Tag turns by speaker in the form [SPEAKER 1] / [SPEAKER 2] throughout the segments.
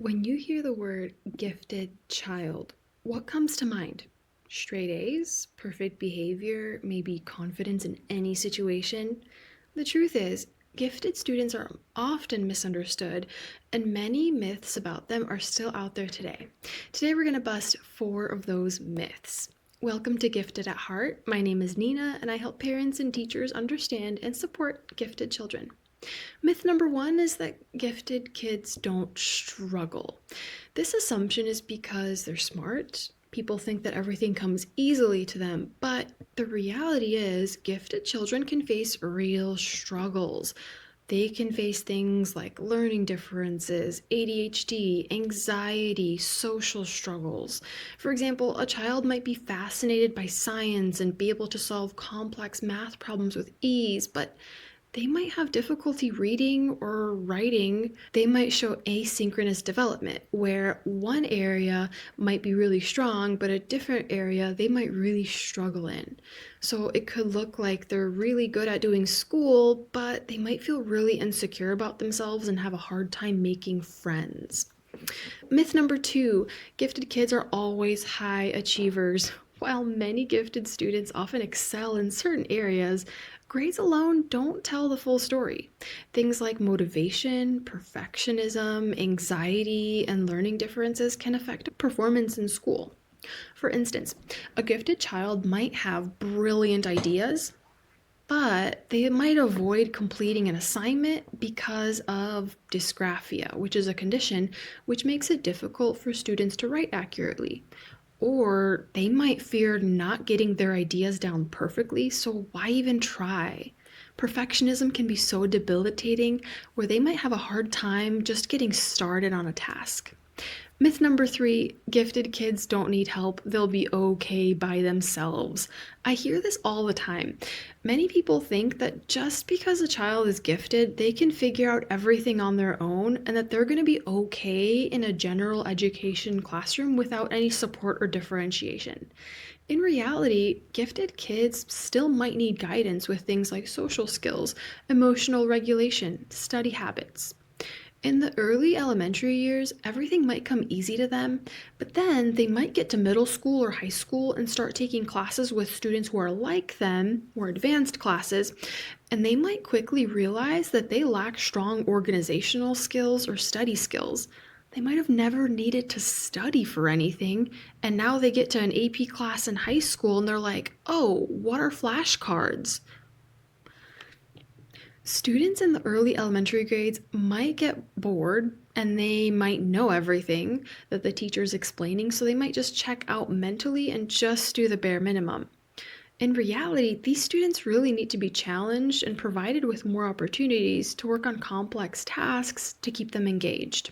[SPEAKER 1] When you hear the word gifted child, what comes to mind? Straight A's, perfect behavior, maybe confidence in any situation? The truth is, gifted students are often misunderstood, and many myths about them are still out there today. Today, we're going to bust 4 of those myths. Welcome to Gifted at Heart. My name is Nina, and I help parents and teachers understand and support gifted children. Myth number 1 is that gifted kids don't struggle. This assumption is because they're smart. People think that everything comes easily to them, but the reality is gifted children can face real struggles. They can face things like learning differences, ADHD, anxiety, social struggles. For example, a child might be fascinated by science and be able to solve complex math problems with ease, but they might have difficulty reading or writing. They might show asynchronous development, where one area might be really strong, but a different area they might really struggle in. So it could look like they're really good at doing school, but they might feel really insecure about themselves and have a hard time making friends. Myth number 2, gifted kids are always high achievers. While many gifted students often excel in certain areas, grades alone don't tell the full story. Things like motivation, perfectionism, anxiety, and learning differences can affect performance in school. For instance, a gifted child might have brilliant ideas, but they might avoid completing an assignment because of dysgraphia, which is a condition which makes it difficult for students to write accurately. Or they might fear not getting their ideas down perfectly, so why even try? Perfectionism can be so debilitating where they might have a hard time just getting started on a task. Myth number 3, gifted kids don't need help. They'll be okay by themselves. I hear this all the time. Many people think that just because a child is gifted, they can figure out everything on their own and that they're going to be okay in a general education classroom without any support or differentiation. In reality, gifted kids still might need guidance with things like social skills, emotional regulation, study habits. In the early elementary years, everything might come easy to them, but then they might get to middle school or high school and start taking classes with students who are like them, more advanced classes, and they might quickly realize that they lack strong organizational skills or study skills. They might have never needed to study for anything, and now they get to an AP class in high school and they're like, oh, what are flashcards? Students in the early elementary grades might get bored and they might know everything that the teacher's explaining, so they might just check out mentally and just do the bare minimum. In reality, these students really need to be challenged and provided with more opportunities to work on complex tasks to keep them engaged.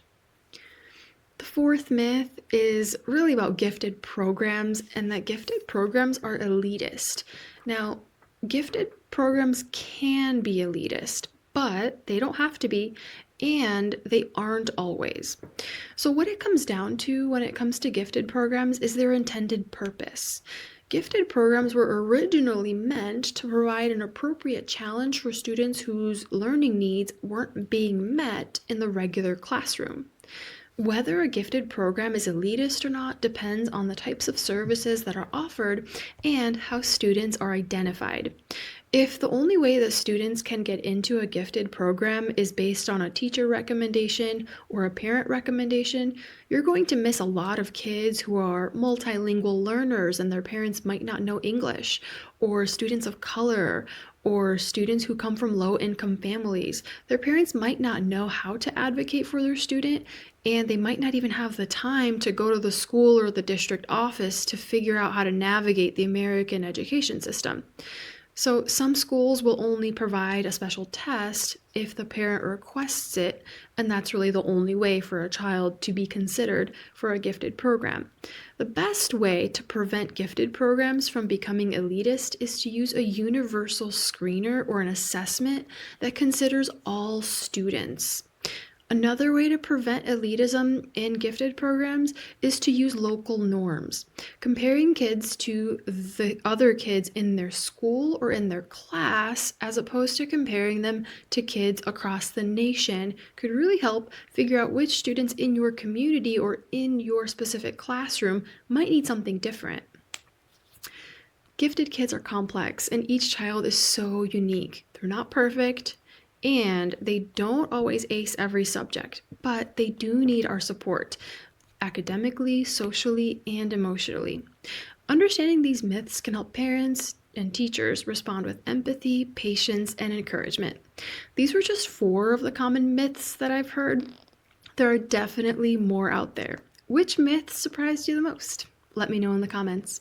[SPEAKER 1] The 4th myth is really about gifted programs and that gifted programs are elitist. Now, gifted programs can be elitist, but they don't have to be, and they aren't always. So, what it comes down to when it comes to gifted programs is their intended purpose. Gifted programs were originally meant to provide an appropriate challenge for students whose learning needs weren't being met in the regular classroom. Whether a gifted program is elitist or not depends on the types of services that are offered and how students are identified. If the only way that students can get into a gifted program is based on a teacher recommendation or a parent recommendation, you're going to miss a lot of kids who are multilingual learners and their parents might not know English, or students of color, or students who come from low-income families. Their parents might not know how to advocate for their student, and they might not even have the time to go to the school or the district office to figure out how to navigate the American education system. So some schools will only provide a special test if the parent requests it, and that's really the only way for a child to be considered for a gifted program. The best way to prevent gifted programs from becoming elitist is to use a universal screener or an assessment that considers all students. Another way to prevent elitism in gifted programs is to use local norms. Comparing kids to the other kids in their school or in their class, as opposed to comparing them to kids across the nation, could really help figure out which students in your community or in your specific classroom might need something different. Gifted kids are complex, and each child is so unique. They're not perfect, and they don't always ace every subject, but they do need our support academically, socially, and emotionally. Understanding these myths can help parents and teachers respond with empathy, patience, and encouragement. These were just 4 of the common myths that I've heard. There are definitely more out there. Which myth surprised you the most? Let me know in the comments.